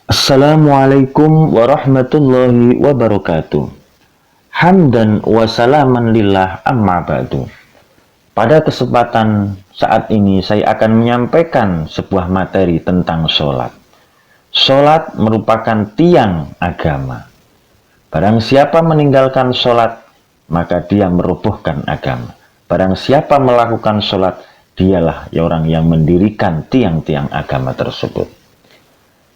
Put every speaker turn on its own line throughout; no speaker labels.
Assalamualaikum warahmatullahi wabarakatuh. Hamdan wa salaman lillah amma ba'du. Pada kesempatan saat ini saya akan menyampaikan sebuah materi tentang sholat. Sholat merupakan tiang agama. Barang siapa meninggalkan sholat, maka dia merobohkan agama. Barang siapa melakukan sholat, dialah orang yang mendirikan tiang-tiang agama tersebut.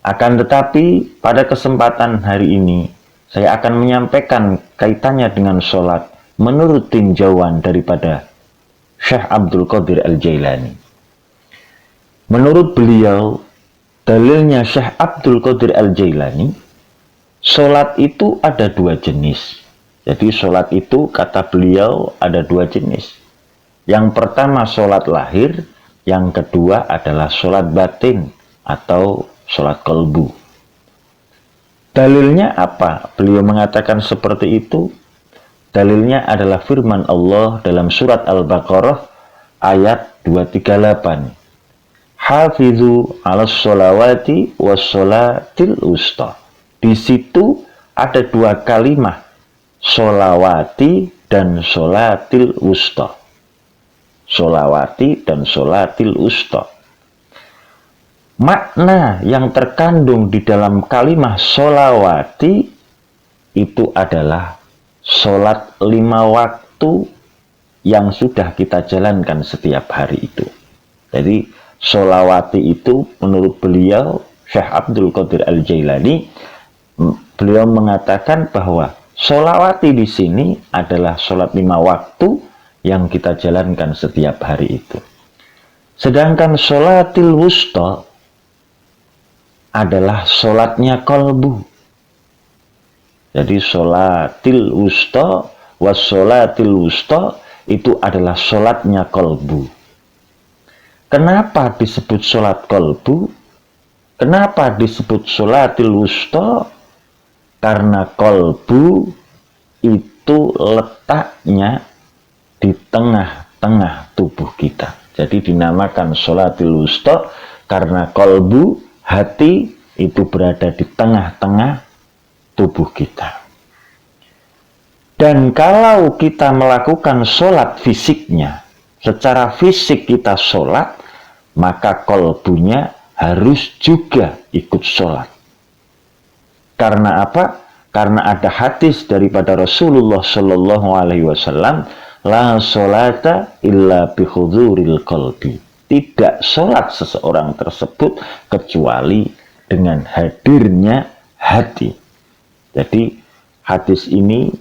Akan tetapi, pada kesempatan hari ini, saya akan menyampaikan kaitannya dengan sholat menurut tinjauan daripada Syekh Abdul Qadir Al-Jailani. Menurut beliau, dalilnya Syekh Abdul Qadir Al-Jailani, sholat itu ada dua jenis. Jadi sholat itu, kata beliau, ada dua jenis. Yang pertama sholat lahir, yang kedua adalah sholat batin atau sholat kolbu. Dalilnya apa? Beliau mengatakan seperti itu. Dalilnya adalah firman Allah dalam surat Al-Baqarah ayat 238. Hafizu 'alas sholawati was sholatil wusta. Di situ ada dua kalimat, sholawati dan sholatil wusta. Sholawati dan sholatil wusta. Makna yang terkandung di dalam kalimat sholawati itu adalah sholat 5 waktu yang sudah kita jalankan setiap hari itu. Jadi sholawati itu menurut beliau, Syekh Abdul Qadir Al-Jailani, beliau mengatakan bahwa sholawati di sini adalah sholat 5 waktu yang kita jalankan setiap hari itu. Sedangkan sholatil wusta adalah sholatnya kolbu. Jadi sholatil wusta was sholatil wusta itu adalah sholatnya kolbu. Kenapa disebut sholat kolbu? Kenapa disebut sholatil wusta? Karena kolbu itu letaknya di tengah-tengah tubuh kita. Jadi dinamakan sholatil wusta karena kolbu, hati itu berada di tengah-tengah tubuh kita. Dan kalau kita melakukan sholat fisiknya, secara fisik kita sholat, maka kolbunya harus juga ikut sholat. Karena apa? Karena ada hadis daripada Rasulullah Shallallahu Alaihi Wasallam, la sholata illa bi hudhuril qalbi. Tidak sholat seseorang tersebut kecuali dengan hadirnya hati. Jadi hadis ini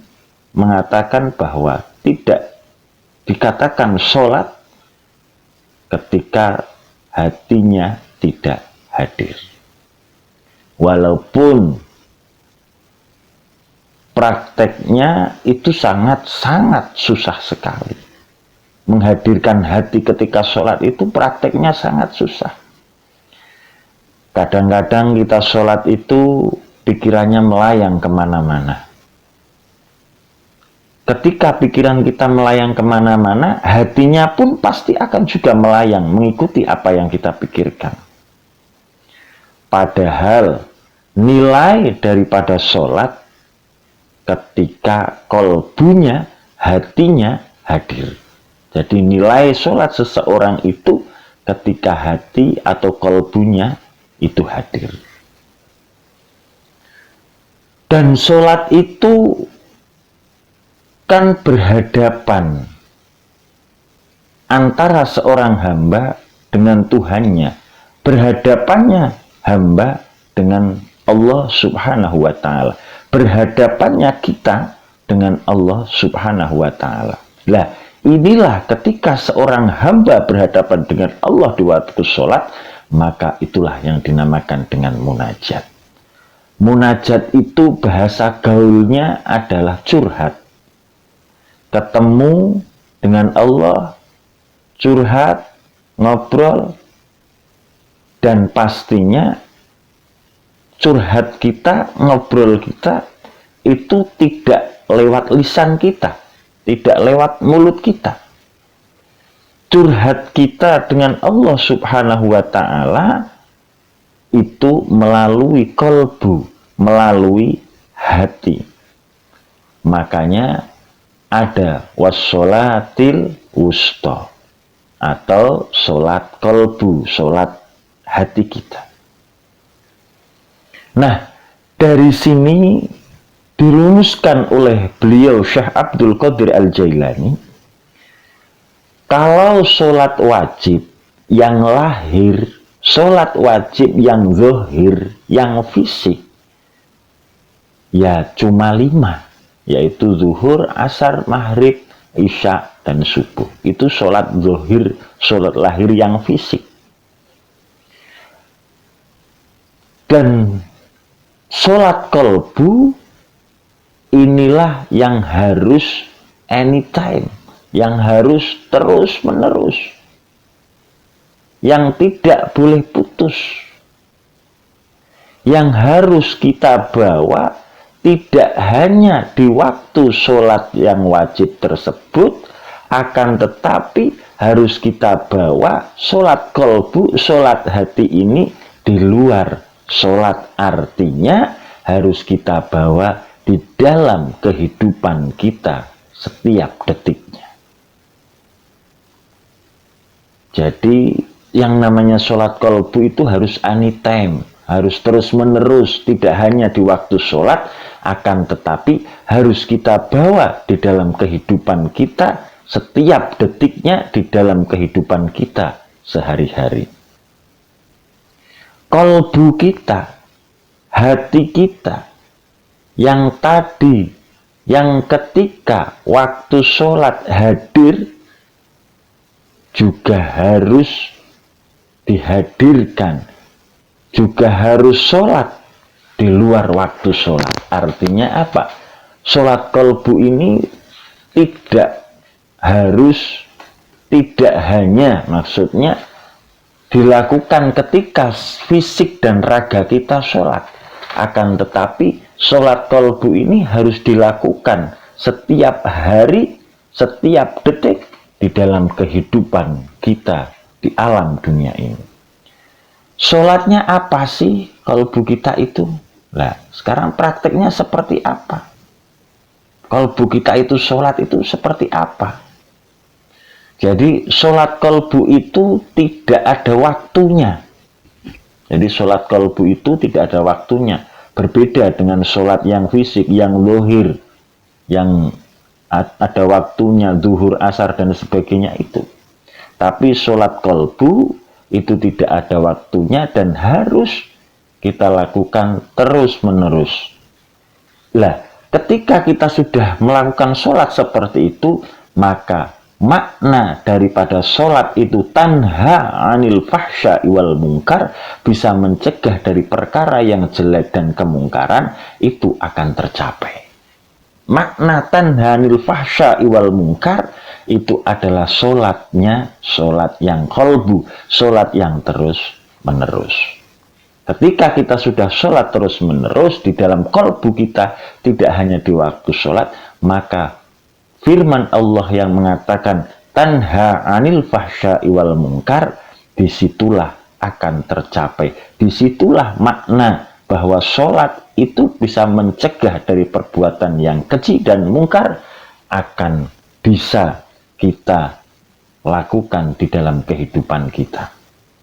mengatakan bahwa tidak dikatakan sholat ketika hatinya tidak hadir. Walaupun prakteknya itu sangat-sangat susah sekali. Menghadirkan hati ketika sholat itu prakteknya sangat susah. Kadang-kadang kita sholat itu pikirannya melayang kemana-mana. Ketika pikiran kita melayang kemana-mana, hatinya pun pasti akan juga melayang mengikuti apa yang kita pikirkan. Padahal nilai daripada sholat ketika kolbunya, hatinya hadir. Jadi nilai sholat seseorang itu ketika hati atau kolbunya itu hadir. Dan sholat itu kan berhadapan antara seorang hamba dengan Tuhannya. Berhadapannya hamba dengan Allah Subhanahu wa Ta'ala. Berhadapannya kita dengan Allah Subhanahu wa Ta'ala. Lah, inilah ketika seorang hamba berhadapan dengan Allah di waktu sholat, maka itulah yang dinamakan dengan munajat. Munajat itu bahasa gaulnya adalah curhat. Ketemu dengan Allah, curhat, ngobrol, dan pastinya curhat kita, ngobrol kita, itu tidak lewat lisan kita. Tidak lewat mulut kita. Curhat kita dengan Allah Subhanahu wa Ta'ala itu melalui kolbu, melalui hati. Makanya ada wassolatil wusta atau sholat kolbu, sholat hati kita. Nah, dari sini dirumuskan oleh beliau Syekh Abdul Qadir Al-Jailani, kalau sholat wajib yang lahir, sholat wajib yang zahir, yang fisik, ya cuma 5, yaitu zuhur, asar, maghrib, isya, dan subuh. Itu sholat zahir, sholat lahir yang fisik. Dan sholat kolbu inilah yang harus anytime, yang harus terus menerus, yang tidak boleh putus, yang harus kita bawa tidak hanya di waktu sholat yang wajib tersebut, akan tetapi harus kita bawa sholat kolbu, sholat hati ini di luar sholat. Artinya harus kita bawa di dalam kehidupan kita setiap detiknya. Jadi yang namanya sholat kolbu itu harus anytime, harus terus menerus, tidak hanya di waktu sholat, akan tetapi harus kita bawa di dalam kehidupan kita setiap detiknya, di dalam kehidupan kita sehari-hari. Kolbu kita, hati kita, yang tadi, yang ketika waktu sholat hadir, juga harus dihadirkan, juga harus sholat di luar waktu sholat. Artinya apa? Sholat kolbu ini tidak hanya maksudnya dilakukan ketika fisik dan raga kita sholat, akan tetapi sholat kolbu ini harus dilakukan setiap hari, setiap detik di dalam kehidupan kita di alam dunia ini. Sholatnya apa sih kolbu kita itu? Nah, sekarang prakteknya seperti apa? Kolbu kita itu sholat itu seperti apa? Jadi sholat kolbu itu tidak ada waktunya. Jadi sholat kolbu itu tidak ada waktunya. Berbeda dengan sholat yang fisik, yang zahir, yang ada waktunya, zuhur, asar, dan sebagainya itu. Tapi sholat kolbu itu tidak ada waktunya dan harus kita lakukan terus-menerus. Lah, ketika kita sudah melakukan sholat seperti itu, maka makna daripada sholat itu tanha anil fahsya wal mungkar, bisa mencegah dari perkara yang jelek dan kemungkaran, itu akan tercapai. Makna tanha anil fahsya wal mungkar itu adalah sholatnya, sholat yang kolbu, sholat yang terus-menerus. Ketika kita sudah sholat terus-menerus di dalam kolbu kita, tidak hanya di waktu sholat, maka firman Allah yang mengatakan tanha anil fahsya'i wal munkar, disitulah akan tercapai. Disitulah makna bahwa sholat itu bisa mencegah dari perbuatan yang keji dan mungkar, akan bisa kita lakukan di dalam kehidupan kita.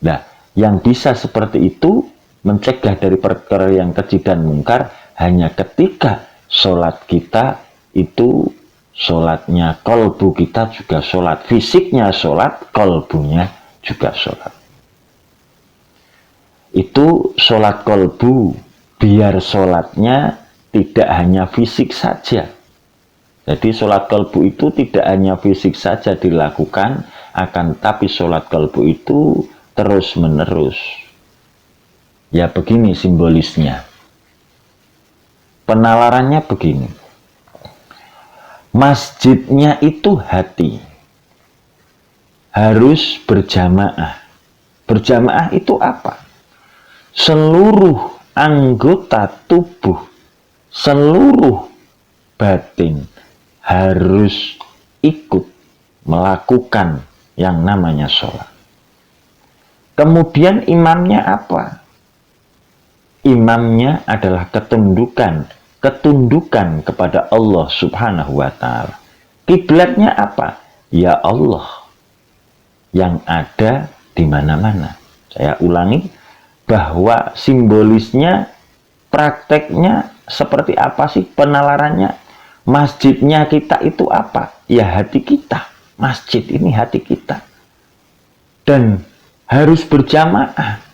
Nah, yang bisa seperti itu, mencegah dari perkara yang keji dan mungkar, hanya ketika sholat kita itu sholatnya kolbu kita juga sholat, fisiknya sholat, kolbunya juga sholat. Itu sholat kolbu, biar sholatnya tidak hanya fisik saja. Jadi sholat kolbu itu tidak hanya fisik saja dilakukan, akan tapi sholat kolbu itu terus menerus. Ya begini simbolisnya. Penalarannya begini. Masjidnya itu hati. Harus berjamaah. Berjamaah itu apa? Seluruh anggota tubuh, seluruh batin harus ikut melakukan yang namanya sholat. Kemudian imamnya apa? imamnya adalah ketundukan kepada Allah Subhanahu wa Ta'ala. Kiblatnya apa? Ya Allah yang ada di mana-mana. Saya ulangi, bahwa simbolisnya, prakteknya seperti apa sih penalarannya? Masjidnya kita itu apa? Ya hati kita. Masjid ini hati kita. Dan harus berjamaah.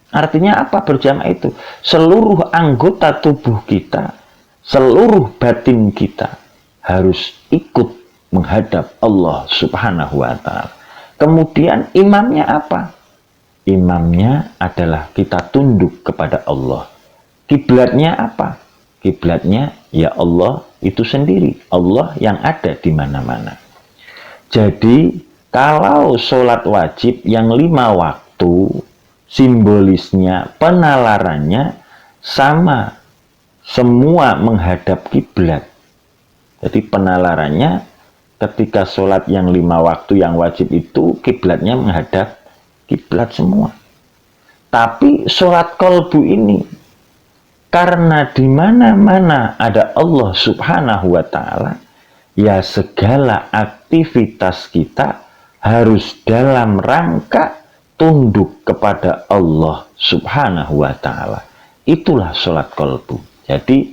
Artinya apa berjamaah itu? Seluruh anggota tubuh kita, seluruh batin kita harus ikut menghadap Allah Subhanahu wa Ta'ala. Kemudian imamnya apa? Imamnya adalah kita tunduk kepada Allah. Kiblatnya apa? Kiblatnya ya Allah itu sendiri. Allah yang ada di mana-mana. Jadi kalau sholat wajib yang 5 waktu, simbolisnya, penalarannya sama, semua menghadap kiblat. Jadi penalarannya ketika sholat yang 5 waktu yang wajib itu kiblatnya menghadap kiblat semua. Tapi sholat kolbu ini karena di mana-mana ada Allah Subhanahu wa Ta'ala, ya segala aktivitas kita harus dalam rangka tunduk kepada Allah Subhanahu wa Ta'ala. Itulah sholat kolbu. Jadi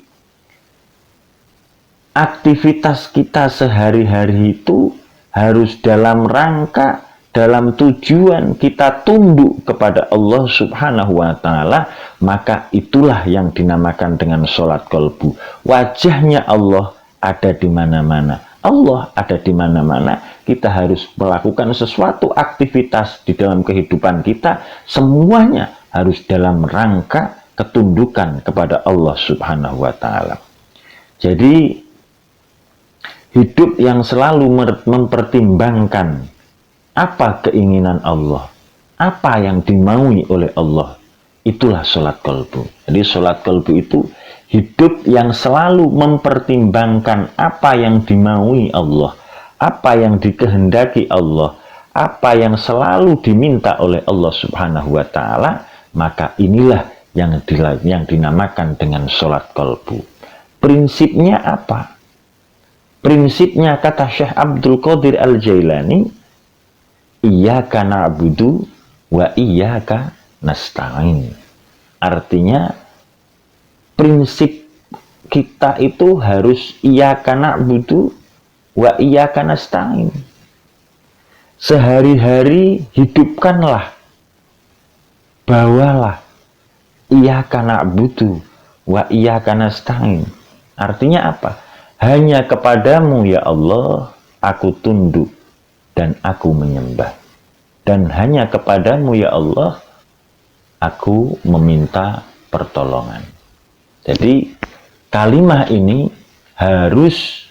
aktivitas kita sehari-hari itu harus dalam rangka, dalam tujuan kita tunduk kepada Allah Subhanahu wa Ta'ala, maka itulah yang dinamakan dengan sholat kolbu. Wajahnya Allah ada di mana-mana. Allah ada di mana-mana. Kita harus melakukan sesuatu aktivitas di dalam kehidupan kita, semuanya harus dalam rangka ketundukan kepada Allah Subhanahu wa Ta'ala. Jadi hidup yang selalu mempertimbangkan apa keinginan Allah, apa yang dimaui oleh Allah, itulah sholat kolbu. Jadi sholat kolbu itu hidup yang selalu mempertimbangkan apa yang dimaui Allah, apa yang dikehendaki Allah, apa yang selalu diminta oleh Allah Subhanahu wa Ta'ala, maka inilah yang dinamakan dengan sholat kolbu. Prinsipnya apa? Prinsipnya kata Syekh Abdul Qadir Al-Jailani, iyyaka na'budu wa iyyaka nasta'in. Artinya prinsip kita itu harus iyyaka na'budu wa iyyaka nasta'in. Sehari-hari hidupkanlah, bawalah iyyaka na'budu wa iyyaka nasta'in. Artinya apa? Hanya kepadamu ya Allah aku tunduk dan aku menyembah. Dan hanya kepadamu ya Allah aku meminta pertolongan. Jadi kalimat ini harus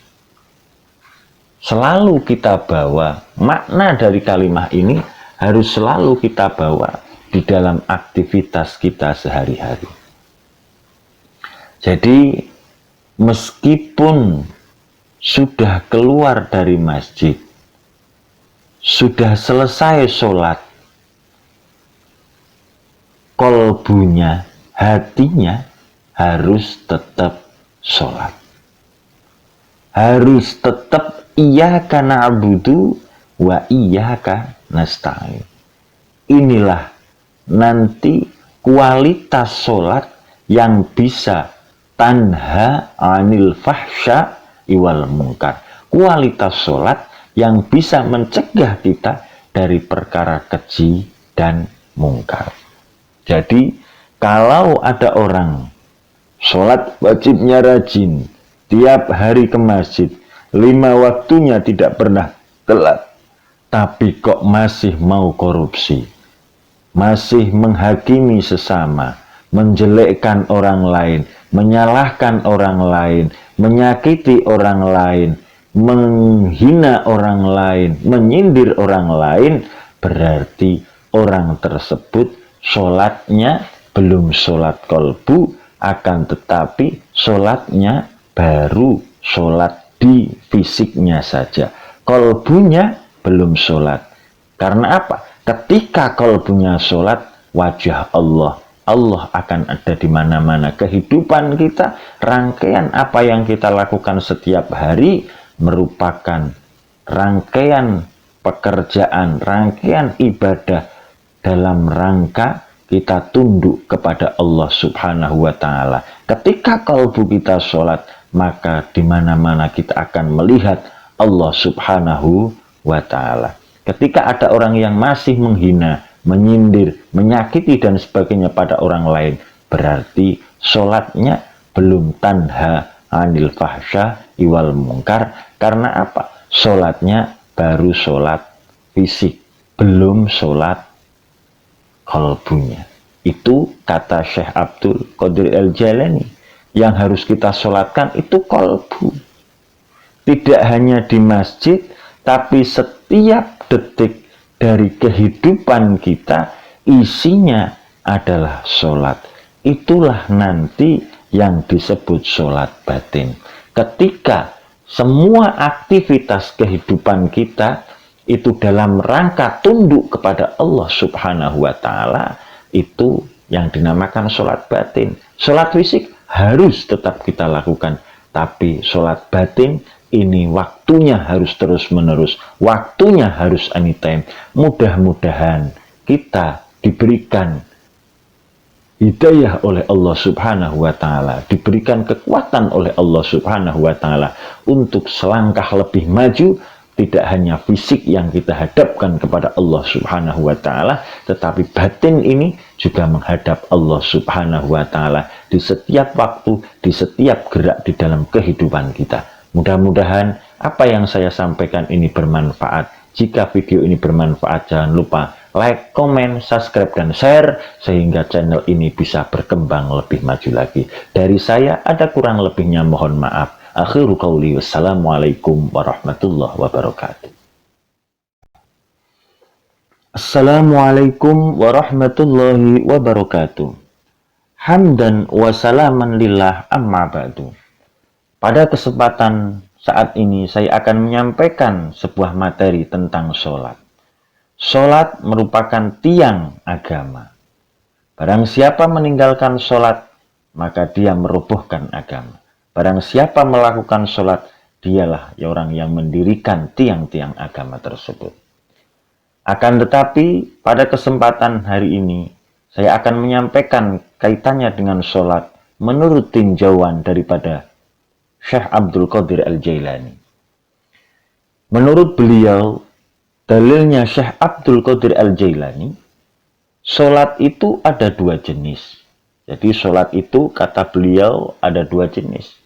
selalu kita bawa. Makna dari kalimat ini harus selalu kita bawa di dalam aktivitas kita sehari-hari. Jadi meskipun sudah keluar dari masjid, sudah selesai sholat, kolbunya, hatinya harus tetap sholat. Harus tetap iyyaka na'budu wa iyyaka nasta'in. Inilah nanti kualitas sholat yang bisa tanha anil fahsya iwal mungkar. Kualitas sholat yang bisa mencegah kita dari perkara keji dan mungkar. Jadi kalau ada orang sholat wajibnya rajin, tiap hari ke masjid, 5 waktunya tidak pernah telat, tapi kok masih mau korupsi, masih menghakimi sesama, menjelekkan orang lain, menyalahkan orang lain, menyakiti orang lain, menghina orang lain, menyindir orang lain, berarti orang tersebut sholatnya belum sholat kolbu, akan tetapi sholatnya baru sholat di fisiknya saja. Kolbunya belum sholat. Karena apa? Ketika kolbunya sholat, wajah Allah Allah akan ada di mana-mana. Kehidupan kita, rangkaian apa yang kita lakukan setiap hari merupakan rangkaian pekerjaan, rangkaian ibadah dalam rangka kita tunduk kepada Allah Subhanahu wa Ta'ala. Ketika kalbu kita sholat, maka di mana-mana kita akan melihat Allah Subhanahu wa Ta'ala. Ketika ada orang yang masih menghina, menyindir, menyakiti dan sebagainya pada orang lain, berarti sholatnya belum tanha anil fahsya iwal mungkar. Karena apa? Sholatnya baru sholat fisik, belum sholat kalbunya. Itu kata Syekh Abdul Qadir Al-Jailani. Yang harus kita sholatkan itu kalbu. Tidak hanya di masjid, tapi setiap detik dari kehidupan kita isinya adalah sholat. Itulah nanti yang disebut sholat batin. Ketika semua aktivitas kehidupan kita itu dalam rangka tunduk kepada Allah Subhanahu wa Ta'ala, itu yang dinamakan sholat batin. Sholat fisik harus tetap kita lakukan, tapi sholat batin ini waktunya harus terus-menerus, waktunya harus anytime. Mudah-mudahan kita diberikan hidayah oleh Allah Subhanahu wa Ta'ala, diberikan kekuatan oleh Allah Subhanahu wa Ta'ala untuk selangkah lebih maju, tidak hanya fisik yang kita hadapkan kepada Allah Subhanahu wa Ta'ala, tetapi batin ini juga menghadap Allah Subhanahu wa Ta'ala di setiap waktu, di setiap gerak di dalam kehidupan kita. Mudah-mudahan apa yang saya sampaikan ini bermanfaat. Jika video ini bermanfaat, jangan lupa like, komen, subscribe, dan share sehingga channel ini bisa berkembang lebih maju lagi. Dari saya ada kurang lebihnya mohon maaf. Akhiru qauli wassalamualaikum warahmatullahi wabarakatuh. Assalamualaikum warahmatullahi wabarakatuh. Hamdan wa salaman lillah amma ba'du. Pada kesempatan saat ini saya akan menyampaikan sebuah materi tentang sholat. Sholat merupakan tiang agama. Barang siapa meninggalkan sholat, maka dia merobohkan agama. Barang siapa melakukan sholat, dialah orang yang mendirikan tiang-tiang agama tersebut. Akan tetapi, pada kesempatan hari ini, saya akan menyampaikan kaitannya dengan sholat menurut tinjauan daripada Syekh Abdul Qadir Al-Jailani. Menurut beliau, dalilnya Syekh Abdul Qadir Al-Jailani, sholat itu ada dua jenis. Jadi sholat itu, kata beliau, ada dua jenis.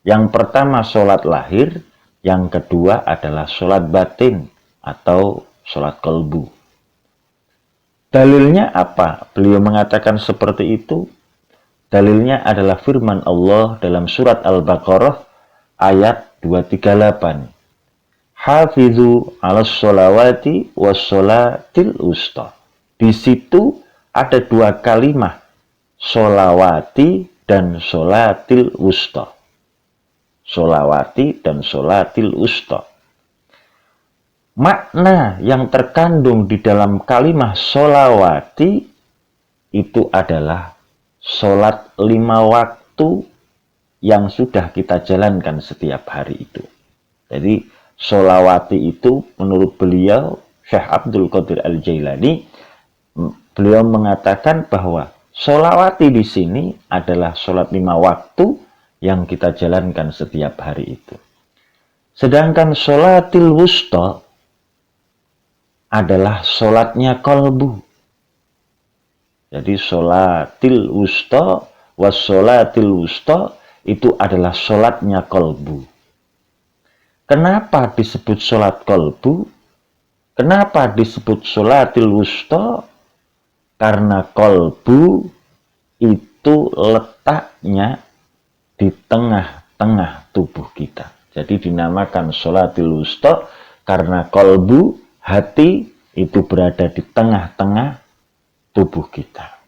Yang pertama sholat lahir, yang kedua adalah sholat batin atau sholat kalbu. Dalilnya apa? Beliau mengatakan seperti itu. Dalilnya adalah firman Allah dalam surat Al-Baqarah ayat 238. Hafizu 'alas sholawati was sholatil wusta. Di situ ada dua kalimat, sholawati dan sholatil wusta. Sholawati dan sholatil wusta. Makna yang terkandung di dalam kalimat sholawati itu adalah sholat 5 waktu yang sudah kita jalankan setiap hari itu. Jadi sholawati itu menurut beliau, Syekh Abdul Qadir Al-Jailani, beliau mengatakan bahwa sholawati di sini adalah sholat 5 waktu yang kita jalankan setiap hari itu. Sedangkan sholatil wusta adalah sholatnya kalbu. Jadi sholatil wusta was sholatil wusta itu adalah sholatnya kalbu. Kenapa disebut sholat kalbu? Kenapa disebut sholatil wusta? Karena kalbu itu letaknya di tengah-tengah tubuh kita. Jadi dinamakan sholatil wusta karena kalbu, hati, itu berada di tengah-tengah tubuh kita.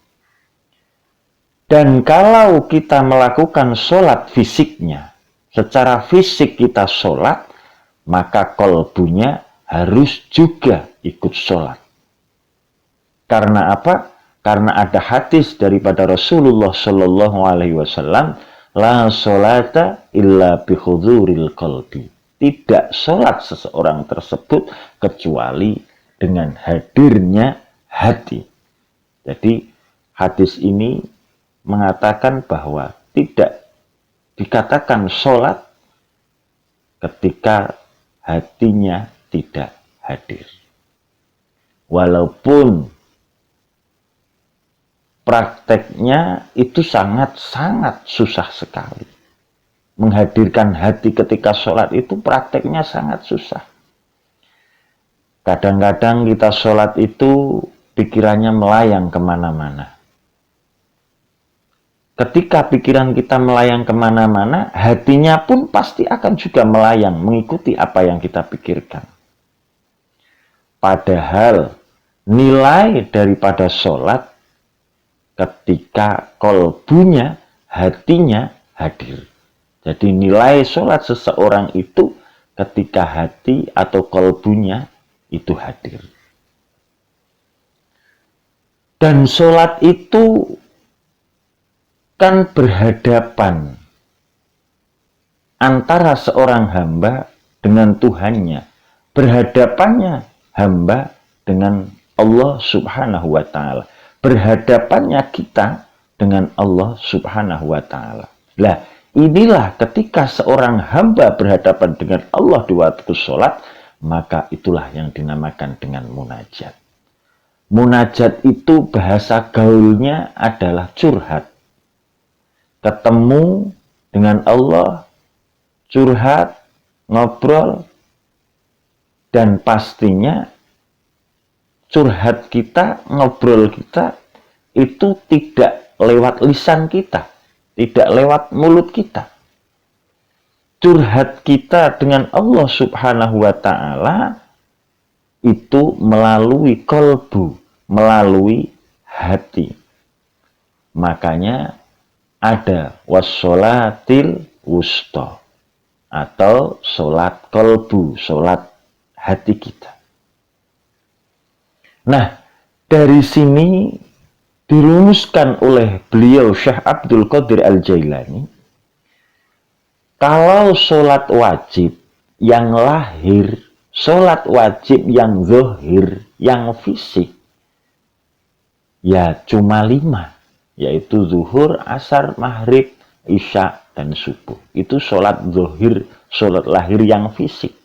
Dan kalau kita melakukan sholat fisiknya, secara fisik kita sholat, maka kalbunya harus juga ikut sholat. Karena apa? Karena ada hadis daripada Rasulullah Shallallahu Alaihi Wasallam, la sholata illa bi huduril qalbi. Tidak sholat seseorang tersebut kecuali dengan hadirnya hati. Jadi hadis ini mengatakan bahwa tidak dikatakan sholat ketika hatinya tidak hadir. Walaupun prakteknya itu sangat-sangat susah sekali. Menghadirkan hati ketika sholat itu prakteknya sangat susah. Kadang-kadang kita sholat itu pikirannya melayang kemana-mana. Ketika pikiran kita melayang kemana-mana, hatinya pun pasti akan juga melayang mengikuti apa yang kita pikirkan. Padahal nilai daripada sholat ketika kolbunya, hatinya hadir. Jadi nilai sholat seseorang itu ketika hati atau kolbunya itu hadir. Dan sholat itu kan berhadapan antara seorang hamba dengan Tuhannya. Berhadapannya hamba dengan Allah Subhanahu wa Ta'ala. Berhadapannya kita dengan Allah Subhanahu wa Ta'ala. Lah, inilah ketika seorang hamba berhadapan dengan Allah di waktu sholat, maka itulah yang dinamakan dengan munajat. Munajat itu bahasa gaulnya adalah curhat. Ketemu dengan Allah, curhat, ngobrol, dan pastinya curhat kita, ngobrol kita, itu tidak lewat lisan kita, tidak lewat mulut kita. Curhat kita dengan Allah Subhanahu wa Ta'ala itu melalui kolbu, melalui hati. Makanya ada wassolatil wusta atau sholat kolbu, sholat hati kita. Nah, dari sini dirumuskan oleh beliau Syekh Abdul Qadir Al-Jailani, kalau sholat wajib yang lahir, sholat wajib yang zahir, yang fisik, ya cuma 5, yaitu zuhur, asar, maghrib, isya, dan subuh. Itu sholat zahir, sholat lahir yang fisik.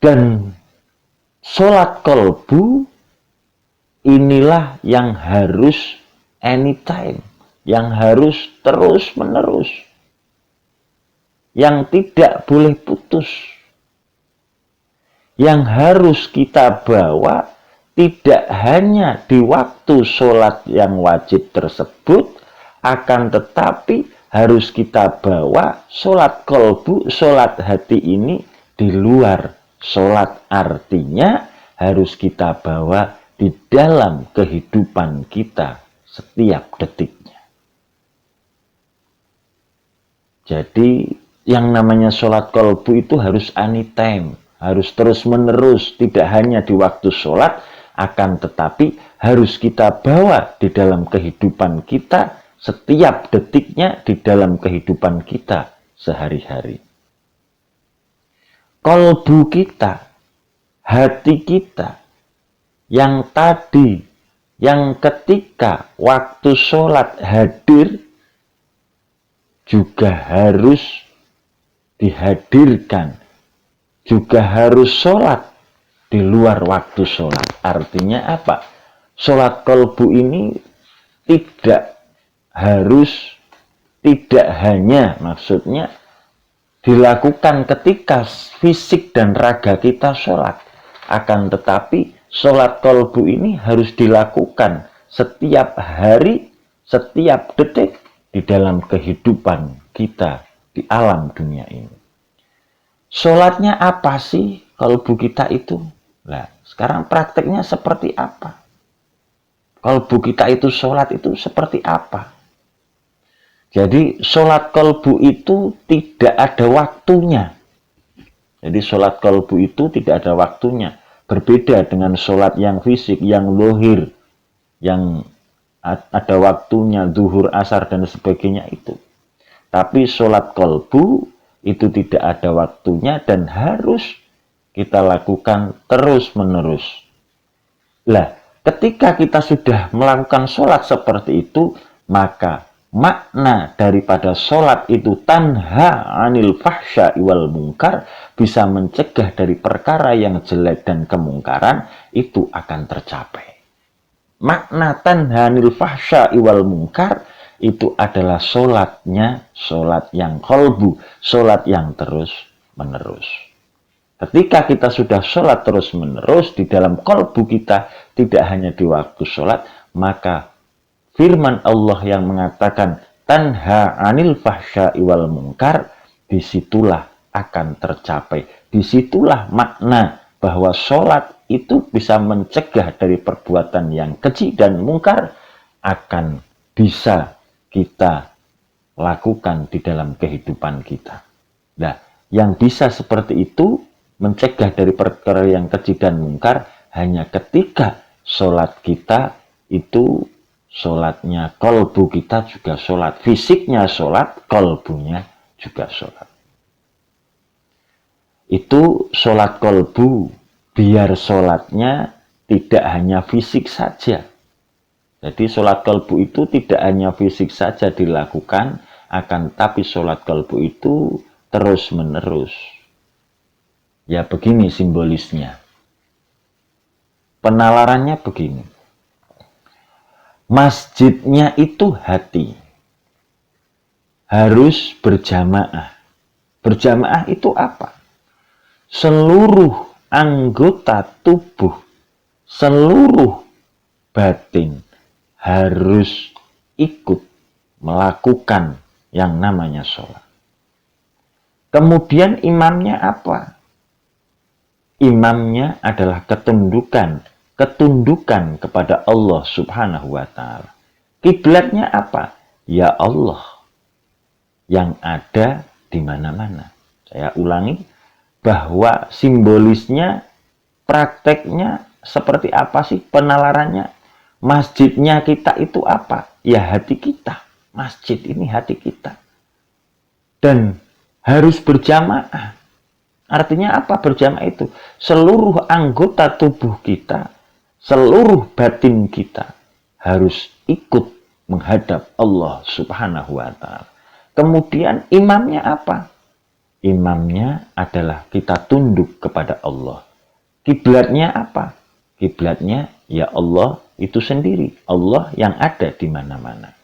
Dan sholat kolbu inilah yang harus anytime, yang harus terus-menerus, yang tidak boleh putus, yang harus kita bawa tidak hanya di waktu sholat yang wajib tersebut, akan tetapi harus kita bawa sholat kolbu, sholat hati ini di luar sholat. Artinya harus kita bawa di dalam kehidupan kita setiap detiknya. Jadi yang namanya sholat kolbu itu harus anytime, harus terus-menerus, tidak hanya di waktu sholat, akan tetapi harus kita bawa di dalam kehidupan kita setiap detiknya, di dalam kehidupan kita sehari-hari. Kolbu kita, hati kita, yang tadi, yang ketika waktu sholat hadir, juga harus dihadirkan, juga harus sholat di luar waktu sholat. Artinya apa? Sholat kolbu ini tidak hanya maksudnya dilakukan ketika fisik dan raga kita sholat. Akan tetapi sholat kolbu ini harus dilakukan setiap hari, setiap detik di dalam kehidupan kita di alam dunia ini. Sholatnya apa sih kolbu kita itu? Nah, sekarang prakteknya seperti apa? Kolbu kita itu sholat itu seperti apa? Jadi sholat kolbu itu tidak ada waktunya. Jadi sholat kolbu itu tidak ada waktunya. Berbeda dengan sholat yang fisik, yang lohir, yang ada waktunya, zuhur, asar, dan sebagainya itu. Tapi sholat kolbu itu tidak ada waktunya dan harus kita lakukan terus-menerus. Lah, ketika kita sudah melakukan sholat seperti itu, maka makna daripada sholat itu tanha anil fahsya wal mungkar, bisa mencegah dari perkara yang jelek dan kemungkaran, itu akan tercapai. Makna tanha anil fahsya wal mungkar itu adalah sholatnya, sholat yang kolbu, sholat yang terus-menerus. Ketika kita sudah sholat terus-menerus, di dalam kolbu kita, tidak hanya di waktu sholat, maka firman Allah yang mengatakan, tanha anil fahsya'i wal mungkar, disitulah akan tercapai. Disitulah makna bahwa sholat itu bisa mencegah dari perbuatan yang keji dan mungkar, akan bisa kita lakukan di dalam kehidupan kita. Nah, yang bisa seperti itu mencegah dari perkara yang keji dan mungkar hanya ketika sholat kita itu sholatnya kolbu kita juga sholat, fisiknya sholat, kolbunya juga sholat. Itu sholat kolbu, biar sholatnya tidak hanya fisik saja. Jadi sholat kolbu itu tidak hanya fisik saja dilakukan, akan tapi sholat kolbu itu terus-menerus. Ya begini simbolisnya. Penalarannya begini. Masjidnya itu hati. Harus berjamaah. Berjamaah itu apa? Seluruh anggota tubuh, seluruh batin harus ikut melakukan yang namanya sholat. Kemudian imamnya apa? Imamnya adalah ketundukan kepada Allah Subhanahu wa Ta'ala. Kiblatnya apa? Ya Allah yang ada di mana-mana. Saya ulangi, bahwa simbolisnya, prakteknya seperti apa sih penalarannya? Masjidnya kita itu apa? Ya hati kita. Masjid ini hati kita. Dan harus berjamaah. Artinya apa berjamaah itu? Seluruh anggota tubuh kita, seluruh batin kita harus ikut menghadap Allah Subhanahu wa Ta'ala. Kemudian imamnya apa? Imamnya adalah kita tunduk kepada Allah. Kiblatnya apa? Kiblatnya ya Allah itu sendiri. Allah yang ada di mana-mana.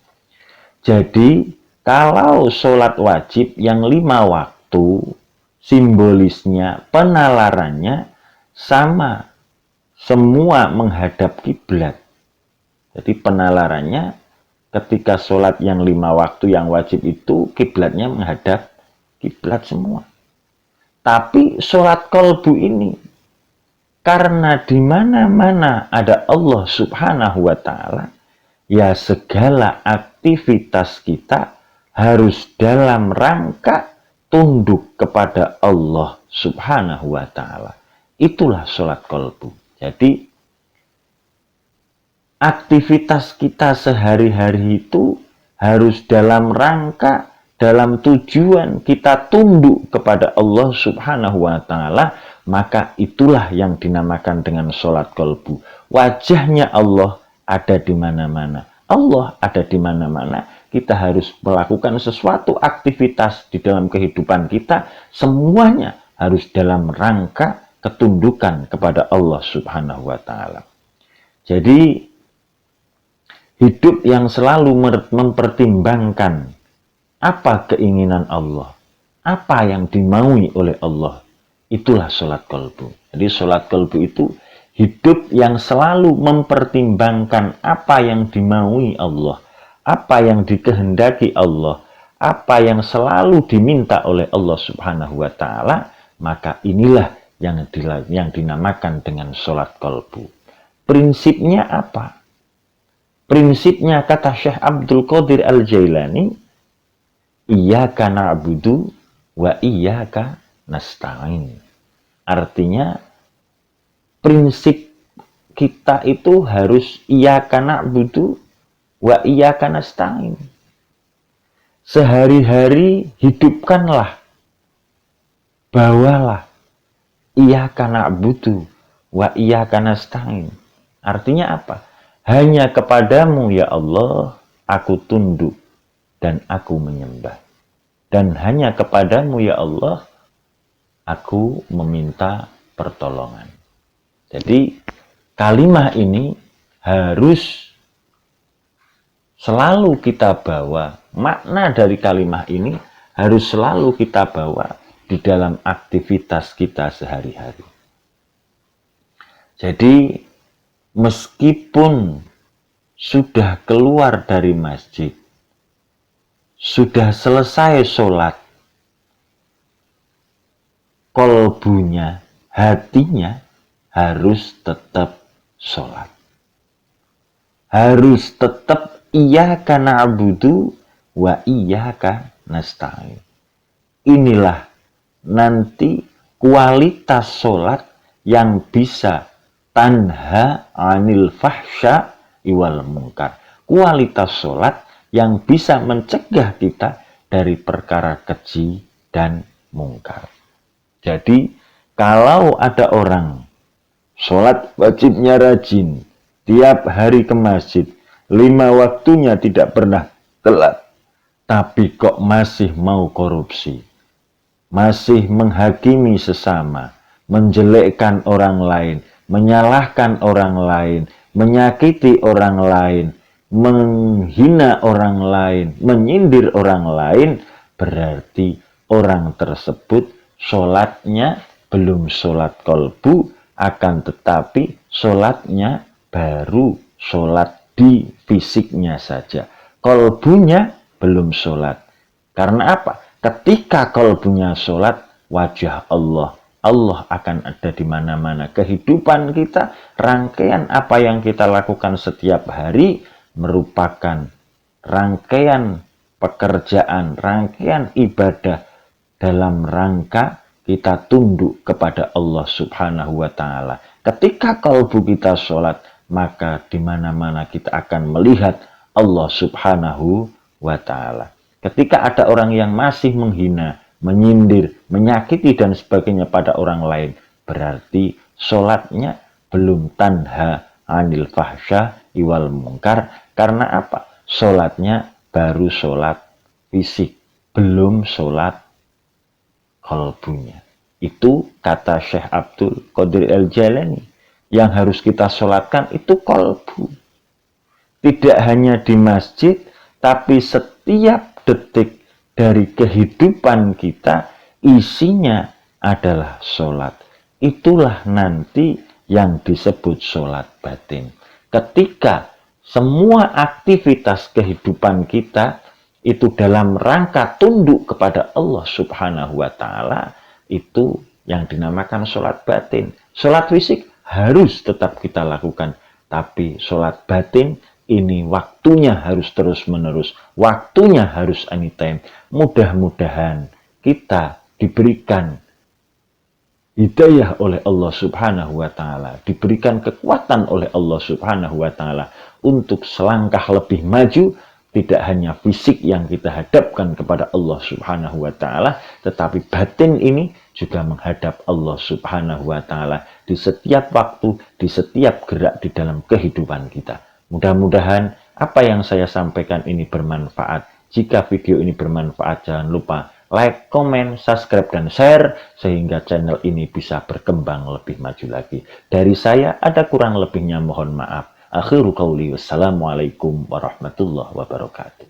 Jadi kalau sholat wajib yang 5 waktu, simbolisnya, penalarannya sama. Semua menghadap kiblat. Jadi penalarannya ketika sholat yang 5 waktu yang wajib itu kiblatnya menghadap kiblat semua. Tapi sholat kolbu ini, karena di mana-mana ada Allah Subhanahu wa Ta'ala, ya segala aktivitas kita harus dalam rangka tunduk kepada Allah Subhanahu wa Ta'ala. Itulah sholat kolbu. Jadi aktivitas kita sehari-hari itu harus dalam rangka, dalam tujuan kita tunduk kepada Allah Subhanahu wa Ta'ala, maka itulah yang dinamakan dengan sholat kolbu. Wajahnya Allah ada di mana-mana. Allah ada di mana-mana. Kita harus melakukan sesuatu aktivitas di dalam kehidupan kita, semuanya harus dalam rangka ketundukan kepada Allah Subhanahu wa Ta'ala. Jadi hidup yang selalu mempertimbangkan apa keinginan Allah, apa yang dimaui oleh Allah, itulah sholat kolbu. Jadi sholat kolbu itu hidup yang selalu mempertimbangkan apa yang dimaui Allah, apa yang dikehendaki Allah, apa yang selalu diminta oleh Allah Subhanahu wa Ta'ala, maka inilah yang dinamakan dengan sholat kolbu. Prinsipnya apa? Prinsipnya kata Syekh Abdul Qadir Al-Jailani, iyyaka na'budu wa iyyaka nasta'in. Artinya, prinsip kita itu harus iyyaka na'budu wa iyyaka nasta'in. Sehari-hari hidupkanlah, bawalah iyyaka na'budu wa iyyaka nasta'in. Artinya apa? Hanya kepadamu ya Allah aku tunduk dan aku menyembah. Dan hanya kepadamu ya Allah aku meminta pertolongan. Jadi kalimat ini harus selalu kita bawa. Makna dari kalimat ini harus selalu kita bawa di dalam aktivitas kita sehari-hari. Jadi meskipun sudah keluar dari masjid, sudah selesai sholat, kolbunya, hatinya harus tetap sholat. Harus tetap iyyaka na'budu wa iyyaka nasta'in. Inilah nanti kualitas sholat yang bisa tanha anil fahsya iwal munkar. Kualitas sholat yang bisa mencegah kita dari perkara keji dan mungkar. Jadi kalau ada orang sholat wajibnya rajin, tiap hari ke masjid, 5 waktunya tidak pernah telat, tapi kok masih mau korupsi, masih menghakimi sesama, menjelekkan orang lain, menyalahkan orang lain, menyakiti orang lain, menghina orang lain, menyindir orang lain, berarti orang tersebut sholatnya belum sholat kolbu, akan tetapi sholatnya baru sholat di fisiknya saja. Kolbunya belum sholat. Karena apa? Ketika kolbunya sholat, wajah Allah. Allah akan ada di mana-mana. Kehidupan kita, rangkaian apa yang kita lakukan setiap hari merupakan rangkaian pekerjaan, rangkaian ibadah dalam rangka kita tunduk kepada Allah Subhanahu wa Ta'ala. Ketika kalbu kita sholat, maka di mana-mana kita akan melihat Allah Subhanahu wa Ta'ala. Ketika ada orang yang masih menghina, menyindir, menyakiti dan sebagainya pada orang lain, berarti sholatnya belum tanha anil fahsya iwal mungkar. Karena apa? Sholatnya baru sholat fisik, belum sholat kolbunya. Itu kata Syekh Abdul Qadir Al-Jailani. Yang harus kita sholatkan itu kolbu. Tidak hanya di masjid, tapi setiap detik dari kehidupan kita isinya adalah sholat. Itulah nanti yang disebut sholat batin. Ketika semua aktivitas kehidupan kita itu dalam rangka tunduk kepada Allah Subhanahu wa Ta'ala, itu yang dinamakan sholat batin. Sholat fisik harus tetap kita lakukan, tapi sholat batin ini waktunya harus terus-menerus, waktunya harus anytime. Mudah-mudahan kita diberikan hidayah oleh Allah Subhanahu wa Ta'ala, diberikan kekuatan oleh Allah Subhanahu wa Ta'ala untuk selangkah lebih maju. Tidak hanya fisik yang kita hadapkan kepada Allah Subhanahu wa Ta'ala, tetapi batin ini juga menghadap Allah Subhanahu wa Ta'ala di setiap waktu, di setiap gerak di dalam kehidupan kita. Mudah-mudahan apa yang saya sampaikan ini bermanfaat. Jika video ini bermanfaat, jangan lupa like, comment, subscribe, dan share sehingga channel ini bisa berkembang lebih maju lagi. Dari saya ada kurang lebihnya mohon maaf. Akhiru qauli wassalamualaikum warahmatullahi wabarakatuh.